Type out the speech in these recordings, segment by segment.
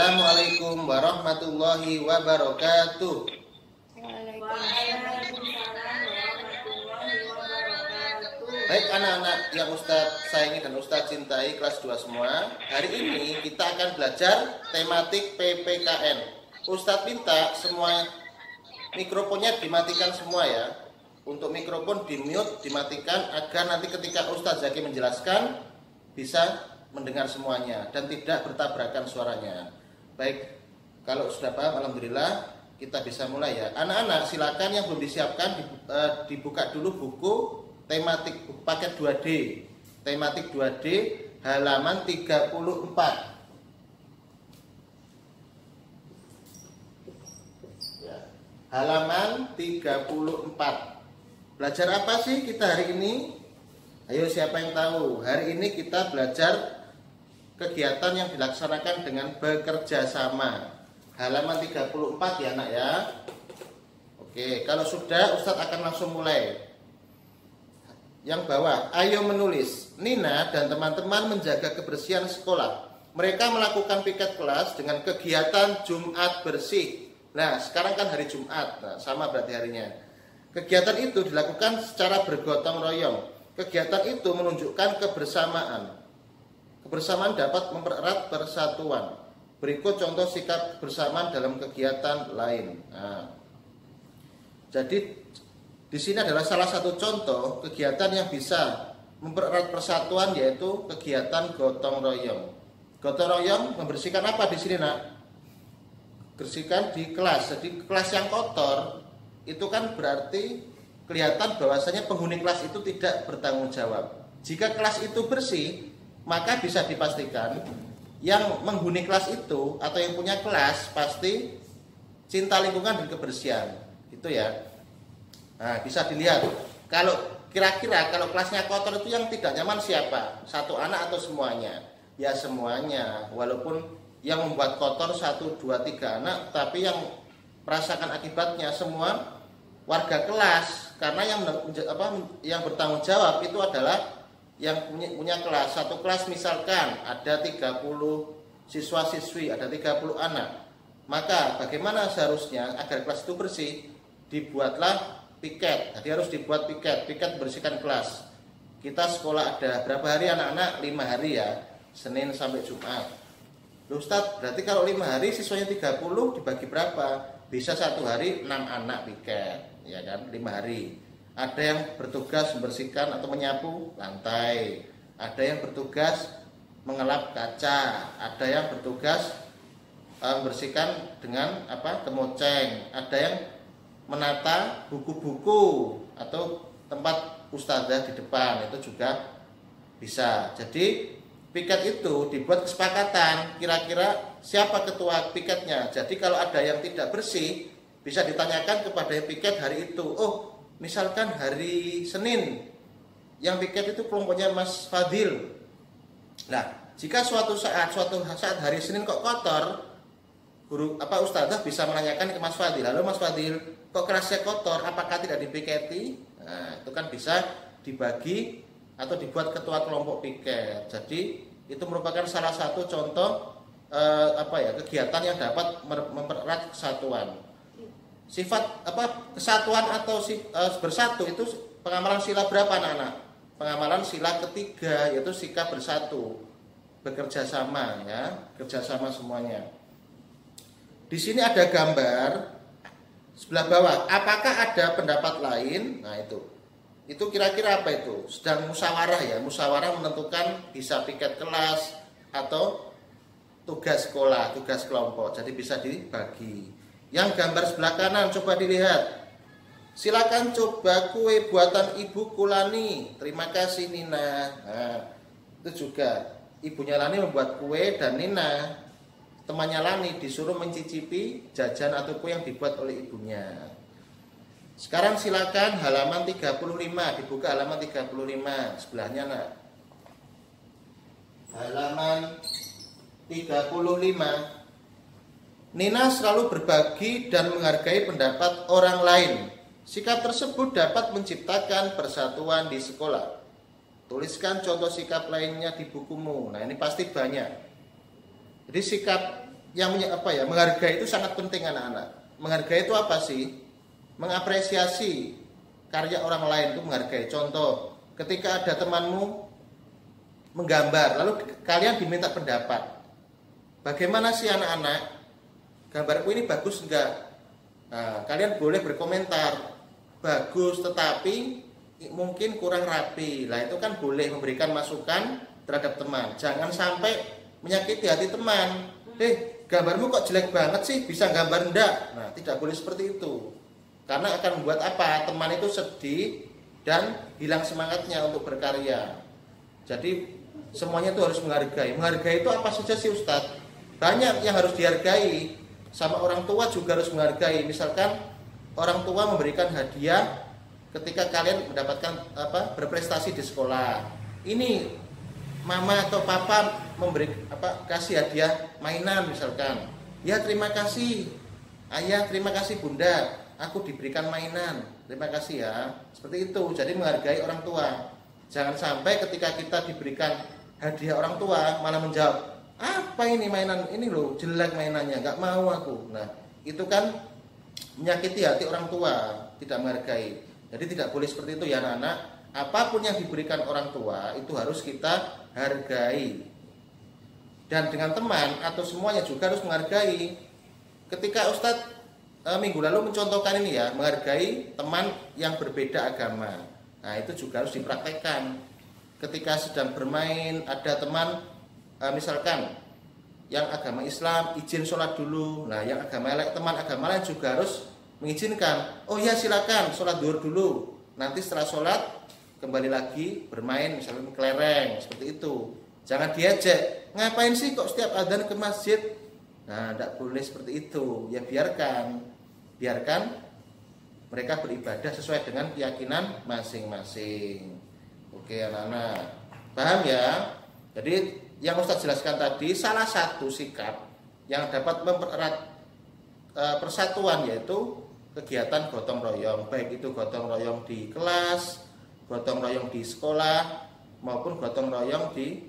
Assalamualaikum warahmatullahi wabarakatuh. Baik anak-anak yang Ustadz sayangi dan Ustadz cintai kelas 2 semua, hari ini kita akan belajar tematik PPKN. Ustadz minta semua mikrofonnya dimatikan semua ya. Untuk mikrofon di-mute, dimatikan agar nanti ketika Ustadz Zaki menjelaskan bisa mendengar semuanya dan tidak bertabrakan suaranya. Baik, kalau sudah paham alhamdulillah kita bisa mulai ya. Anak-anak silakan yang belum disiapkan dibuka dulu buku tematik paket 2D. Tematik 2D halaman 34. Ya, halaman 34. Belajar apa sih kita hari ini? Ayo siapa yang tahu? Hari ini kita belajar kegiatan yang dilaksanakan dengan bekerja sama. Halaman 34 ya anak ya. Oke, kalau sudah Ustadz akan langsung mulai. Yang bawah, ayo menulis. Nina dan teman-teman menjaga kebersihan sekolah. Mereka melakukan piket kelas dengan kegiatan Jumat bersih. Nah, sekarang kan hari Jumat. Nah, sama berarti harinya. Kegiatan itu dilakukan secara bergotong royong. Kegiatan itu menunjukkan kebersamaan. Kebersamaan dapat mempererat persatuan. Berikut contoh sikap kebersamaan dalam kegiatan lain. Nah, jadi di sini adalah salah satu contoh kegiatan yang bisa mempererat persatuan, yaitu kegiatan gotong royong. Gotong royong membersihkan apa di sini nak? Bersihkan di kelas. Jadi kelas yang kotor itu kan berarti kelihatan bahwasanya penghuni kelas itu tidak bertanggung jawab. Jika kelas itu bersih, maka bisa dipastikan yang menghuni kelas itu atau yang punya kelas pasti cinta lingkungan dan kebersihan. Itu ya. Nah, bisa dilihat. Kalau kira-kira kalau kelasnya kotor itu yang tidak nyaman siapa? Satu anak atau semuanya? Ya semuanya. Walaupun yang membuat kotor 1, 2, 3 anak, tapi yang merasakan akibatnya semua warga kelas. Karena yang bertanggung jawab itu adalah yang punya kelas. Satu kelas misalkan ada 30 siswa-siswi, ada 30 anak. Maka bagaimana seharusnya agar kelas itu bersih? Dibuatlah piket. Jadi harus dibuat piket bersihkan kelas. Kita sekolah ada berapa hari anak-anak? 5 hari ya, Senin sampai Jumat. Loh Ustadz, berarti kalau 5 hari siswanya 30 dibagi berapa? Bisa 1 hari 6 anak piket, ya kan? 5 hari. Ada yang bertugas membersihkan atau menyapu lantai, ada yang bertugas mengelap kaca, ada yang bertugas membersihkan dengan kemoceng, ada yang menata buku-buku atau tempat ustadzah di depan, itu juga bisa. Jadi piket itu dibuat kesepakatan, kira-kira siapa ketua piketnya. Jadi kalau ada yang tidak bersih, bisa ditanyakan kepada yang piket hari itu. Oh, misalkan hari Senin yang piket itu kelompoknya Mas Fadil. Nah, jika suatu saat hari Senin kok kotor, guru ustadzah bisa menanyakan ke Mas Fadil, "Halo Mas Fadil, kok kelasnya kotor, apakah tidak dipiketi?" Nah, itu kan bisa dibagi atau dibuat ketua kelompok piket. Jadi itu merupakan salah satu contoh kegiatan yang dapat mempererat kesatuan. Sifat kesatuan atau bersatu itu pengamalan sila berapa anak-anak? Pengamalan sila ketiga, yaitu sikap bersatu, bekerja sama ya, kerja sama semuanya. Di sini ada gambar sebelah bawah. Apakah ada pendapat lain? Nah itu kira-kira apa itu? Sedang musyawarah ya, musyawarah menentukan bisa piket kelas atau tugas sekolah, tugas kelompok. Jadi bisa dibagi. Yang gambar sebelah kanan coba dilihat. Silakan coba kue buatan Ibu Kulani. Terima kasih Nina. Nah, itu juga ibunya Lani membuat kue dan Nina, temannya Lani, disuruh mencicipi jajan atau kue yang dibuat oleh ibunya. Sekarang silakan halaman 35, dibuka halaman 35 sebelahnya nak. Halaman 35. Nina selalu berbagi dan menghargai pendapat orang lain. Sikap tersebut dapat menciptakan persatuan di sekolah. Tuliskan contoh sikap lainnya di bukumu. Nah, ini pasti banyak. Jadi sikap menghargai itu sangat penting anak-anak. Menghargai itu apa sih? Mengapresiasi karya orang lain itu menghargai. Contoh, ketika ada temanmu menggambar, lalu kalian diminta pendapat. Bagaimana sih anak-anak? Gambarku ini bagus enggak? Nah, kalian boleh berkomentar. Bagus, tetapi mungkin kurang rapi. Lah itu kan boleh memberikan masukan terhadap teman. Jangan sampai menyakiti hati teman. Gambarmu kok jelek banget sih, bisa gambar enggak? Nah, tidak boleh seperti itu. Karena akan membuat apa? Teman itu sedih dan hilang semangatnya untuk berkarya. Jadi semuanya itu harus menghargai. Menghargai itu apa saja sih Ustadz? Banyak yang harus dihargai. Sama orang tua juga harus menghargai. Misalkan orang tua memberikan hadiah ketika kalian mendapatkan berprestasi di sekolah. Ini mama atau papa kasih hadiah mainan misalkan. Ya terima kasih ayah, terima kasih bunda, aku diberikan mainan, terima kasih ya. Seperti itu. Jadi menghargai orang tua. Jangan sampai ketika kita diberikan hadiah orang tua malah menjawab, apa ini mainan ini loh, jelek mainannya, nggak mau aku. Nah itu kan menyakiti hati orang tua, tidak menghargai. Jadi tidak boleh seperti itu ya anak-anak. Apapun yang diberikan orang tua itu harus kita hargai. Dan dengan teman atau semuanya juga harus menghargai. Ketika Ustadz minggu lalu mencontohkan ini ya, menghargai teman yang berbeda agama. Nah itu juga harus dipraktekkan. Ketika sedang bermain ada teman misalkan yang agama Islam izin sholat dulu. Nah yang teman agama lain juga harus mengizinkan. Oh ya silakan sholat zuhur dulu. Nanti setelah sholat kembali lagi bermain misalnya kelereng seperti itu. Jangan diajak. Ngapain sih kok setiap adzan ke masjid? Nah tidak boleh seperti itu. Ya biarkan mereka beribadah sesuai dengan keyakinan masing-masing. Oke anak-anak, paham ya? Jadi yang Ustaz jelaskan tadi salah satu sikap yang dapat mempererat persatuan yaitu kegiatan gotong royong, baik itu gotong royong di kelas, gotong royong di sekolah, maupun gotong royong di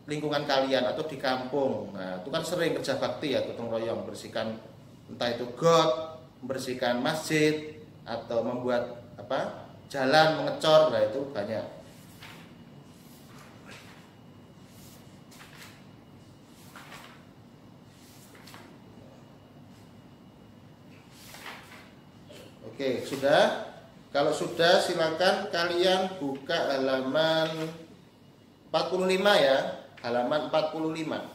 lingkungan kalian atau di kampung. Nah itu kan sering kerja bakti ya, gotong royong, bersihkan entah itu got, membersihkan masjid atau membuat jalan, mengecor, nah itu banyak. Oke, sudah? Kalau sudah silakan kalian buka halaman 45 ya, halaman 45.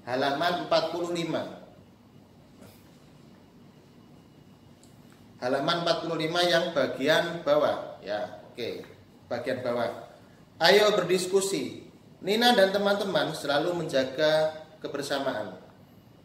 Halaman 45. Halaman 45 yang bagian bawah ya. Oke, bagian bawah. Ayo berdiskusi. Nina dan teman-teman selalu menjaga kebersamaan.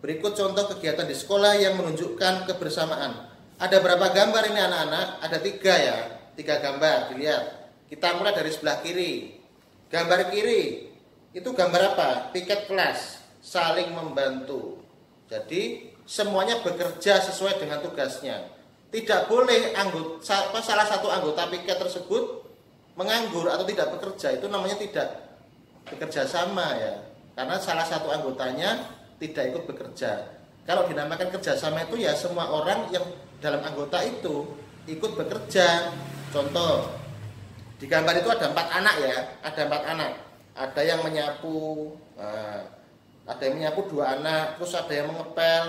Berikut contoh kegiatan di sekolah yang menunjukkan kebersamaan. Ada berapa gambar ini anak-anak? Ada 3 ya, 3 gambar, dilihat. Kita mulai dari sebelah kiri. Gambar kiri, itu gambar apa? Piket kelas, saling membantu. Jadi semuanya bekerja sesuai dengan tugasnya. Tidak boleh salah satu anggota piket tersebut menganggur atau tidak bekerja. Itu namanya tidak bekerja sama ya. Karena salah satu anggotanya tidak ikut bekerja. Kalau dinamakan kerjasama itu ya semua orang yang dalam anggota itu ikut bekerja. Contoh di gambar itu ada 4 anak ya, ada 4 anak. Ada yang menyapu, ada yang menyapu 2 anak, terus ada yang mengepel,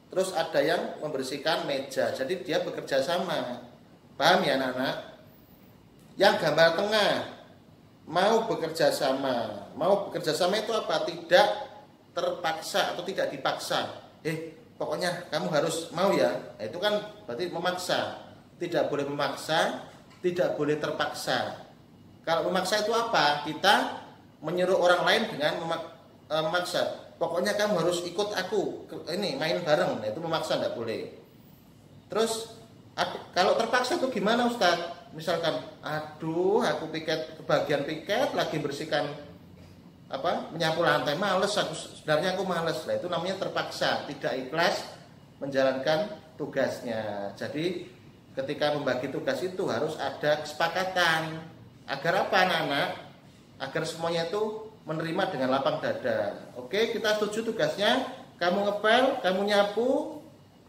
terus ada yang membersihkan meja. Jadi dia bekerja sama. Paham ya anak-anak? Yang gambar tengah mau bekerja sama. Mau bekerja sama itu apa? Tidak terpaksa atau tidak dipaksa. Pokoknya kamu harus mau ya. Nah, itu kan berarti memaksa. Tidak boleh memaksa, tidak boleh terpaksa. Kalau memaksa itu apa? Kita menyuruh orang lain dengan memaksa. Pokoknya kamu harus ikut aku. Ini main bareng. Nah, itu memaksa, tidak boleh. Terus kalau terpaksa itu gimana Ustadz? Misalkan, aduh aku kebagian piket lagi bersihkan menyapu lantai, males sebenarnya aku males. Nah, itu namanya terpaksa, tidak ikhlas menjalankan tugasnya. Jadi ketika membagi tugas itu harus ada kesepakatan. Agar apa anak-anak? agar semuanya itu menerima dengan lapang dada. Oke, kita setuju tugasnya. Kamu ngepel, kamu nyapu,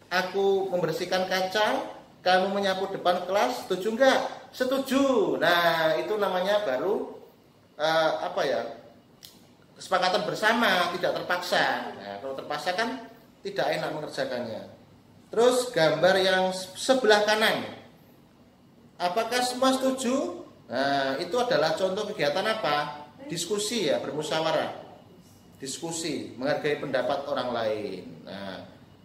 aku membersihkan kaca, kamu menyapu depan kelas. Setuju enggak? Setuju. Nah, itu namanya baru kesepakatan bersama, tidak terpaksa. Nah, kalau terpaksa kan tidak enak mengerjakannya. Terus gambar yang sebelah kanan, apakah semua setuju? Nah, itu adalah contoh kegiatan apa? Diskusi ya, bermusyawarah. Diskusi, menghargai pendapat orang lain. Nah,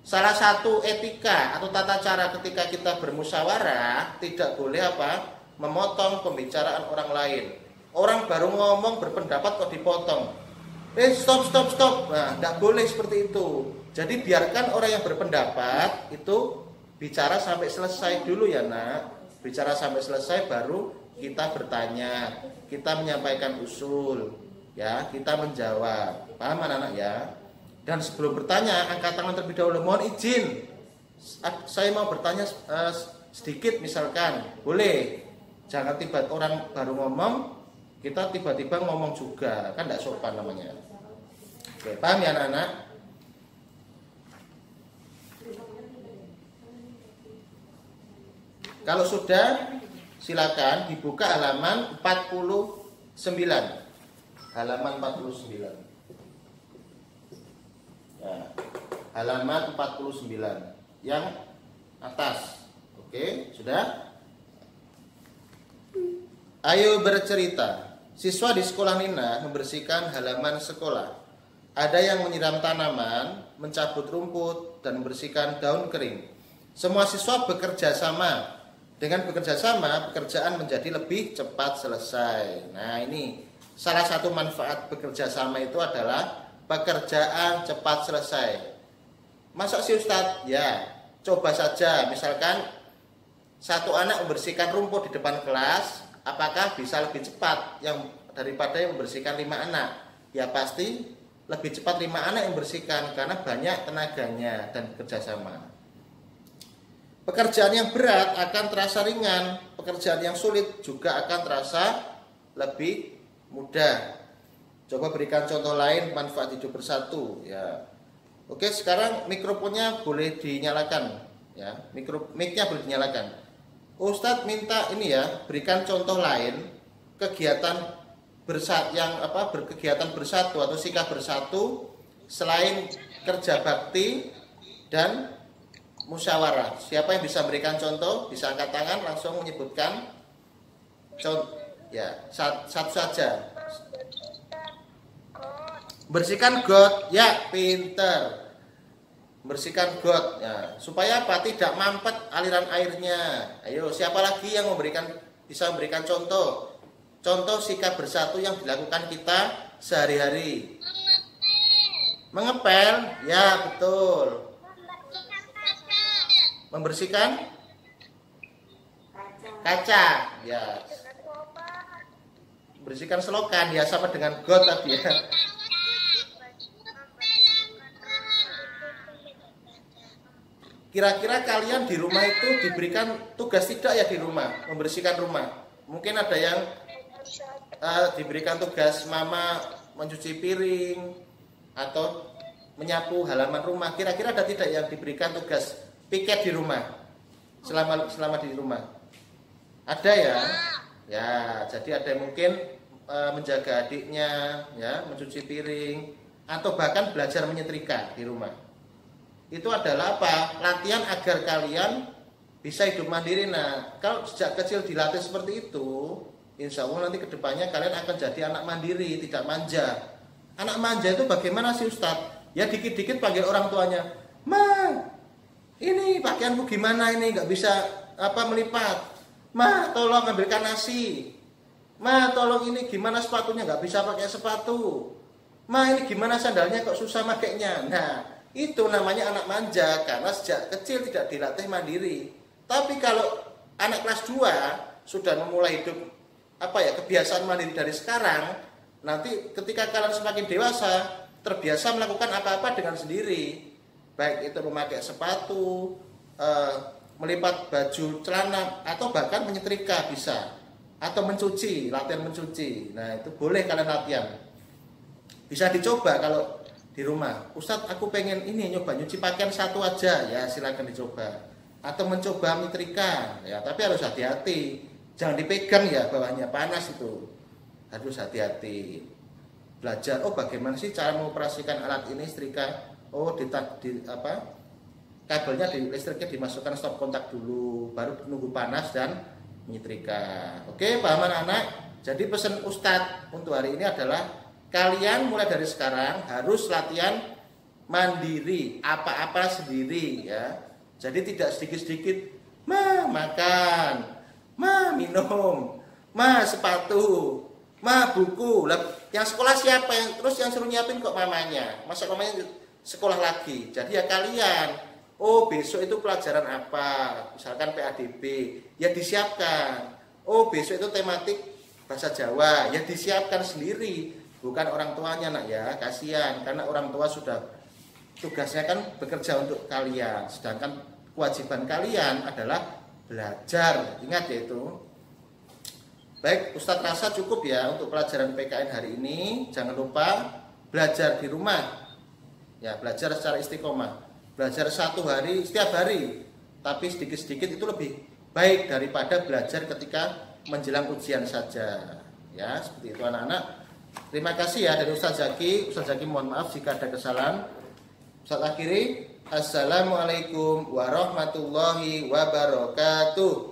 salah satu etika atau tata cara ketika kita bermusyawarah, tidak boleh memotong pembicaraan orang lain. Orang baru ngomong berpendapat kok dipotong. Stop. Nah, tidak boleh seperti itu. Jadi biarkan orang yang berpendapat itu bicara sampai selesai dulu ya nak. Bicara sampai selesai baru kita bertanya, kita menyampaikan usul, ya, kita menjawab. Paham anak-anak ya? Dan sebelum bertanya, angkat tangan terlebih dahulu. Mohon izin, saya mau bertanya sedikit misalkan. Boleh. Jangan tiba orang baru ngomong, kita tiba-tiba ngomong juga, kan tidak sopan namanya. Oke, paham ya anak-anak? Kalau sudah, silakan dibuka halaman 49. Halaman 49. Ya, halaman 49 yang atas. Oke, sudah? Ayo bercerita. Siswa di sekolah Nina membersihkan halaman sekolah. Ada yang menyiram tanaman, mencabut rumput, dan membersihkan daun kering. Semua siswa bekerja sama. Dengan bekerja sama, pekerjaan menjadi lebih cepat selesai. Nah, ini salah satu manfaat bekerja sama itu adalah pekerjaan cepat selesai. Masa sih Ustadz? Ya, coba saja. Misalkan satu anak membersihkan rumput di depan kelas, apakah bisa lebih cepat daripada yang membersihkan 5 anak? Ya pasti lebih cepat 5 anak yang membersihkan karena banyak tenaganya dan bekerja sama. Pekerjaan yang berat akan terasa ringan, pekerjaan yang sulit juga akan terasa lebih mudah. Coba berikan contoh lain manfaat hidup bersatu ya. Oke, sekarang mikrofonnya boleh dinyalakan ya. Mic-nya boleh dinyalakan. Ustadz minta ini ya, berikan contoh lain kegiatan berkegiatan bersatu atau sikap bersatu selain kerja bakti dan musyawarah. Siapa yang bisa berikan contoh? Bisa angkat tangan langsung menyebutkan contoh ya, satu saja. Bersihkan got, ya pinter. Bersihkan got ya, supaya apa? Tidak mampet aliran airnya. Ayo, siapa lagi yang bisa memberikan contoh? Contoh sikap bersatu yang dilakukan kita sehari-hari. Mengepel, ya betul. Membersihkan kaca, ya. Bersihkan selokan, ya sama dengan got tadi ya. Kira-kira kalian di rumah itu diberikan tugas tidak ya di rumah, membersihkan rumah? Mungkin ada yang diberikan tugas mama mencuci piring atau menyapu halaman rumah. Kira-kira ada tidak yang diberikan tugas piket di rumah selama di rumah? Ada ya? Ya, jadi ada yang mungkin menjaga adiknya, ya, mencuci piring, atau bahkan belajar menyetrika di rumah. Itu adalah apa? Latihan agar kalian bisa hidup mandiri. Nah, kalau sejak kecil dilatih seperti itu, insya Allah nanti kedepannya kalian akan jadi anak mandiri, tidak manja. Anak manja itu bagaimana sih Ustadz? Ya dikit-dikit panggil orang tuanya, Ma, ini pakaianku gimana ini, nggak bisa melipat. Ma, tolong ambilkan nasi. Ma, tolong ini gimana sepatunya, nggak bisa pakai sepatu. Ma, ini gimana sandalnya kok susah makainya. Nah, itu namanya anak manja karena sejak kecil tidak dilatih mandiri. Tapi kalau anak kelas 2 sudah memulai hidup kebiasaan mandiri dari sekarang, nanti ketika kalian semakin dewasa terbiasa melakukan apa-apa dengan sendiri. Baik itu memakai sepatu, melipat baju celana, atau bahkan menyetrika bisa. atau mencuci, latihan mencuci. Nah, itu boleh kalian latihan. Bisa dicoba kalau di rumah. Ustadz, aku pengen ini nyoba nyuci pakaian satu aja, ya silakan dicoba. Atau mencoba nyetrika, ya tapi harus hati-hati. Jangan dipegang ya bawahnya, panas itu. Harus hati-hati. Belajar, oh bagaimana sih cara mengoperasikan alat ini setrika? Oh kabelnya di listriknya dimasukkan stop kontak dulu, baru nunggu panas dan nyetrika. Oke, paham anak-anak? Jadi pesan Ustadz untuk hari ini adalah kalian mulai dari sekarang harus latihan mandiri, apa-apa sendiri ya. Jadi tidak sedikit-sedikit, ma makan, ma minum, ma sepatu, ma buku. Yang sekolah siapa yang terus yang suruh nyiapin kok mamanya? Masa mamanya sekolah lagi. Jadi ya kalian, oh besok itu pelajaran apa? Misalkan PADB, ya disiapkan. Oh besok itu tematik bahasa Jawa, ya disiapkan sendiri. Bukan orang tuanya nak ya, kasihan. Karena orang tua sudah tugasnya kan bekerja untuk kalian. Sedangkan kewajiban kalian adalah belajar. Ingat ya itu. Baik, Ustadz rasa cukup ya untuk pelajaran PKN hari ini. Jangan lupa belajar di rumah. Ya, belajar secara istiqomah. Belajar satu hari, setiap hari. Tapi sedikit-sedikit itu lebih baik daripada belajar ketika menjelang ujian saja. Ya, seperti itu anak-anak. Terima kasih ya dari Ustadz Zaki. Ustadz Zaki mohon maaf jika ada kesalahan. Ustadz akhiri. Assalamualaikum warahmatullahi wabarakatuh.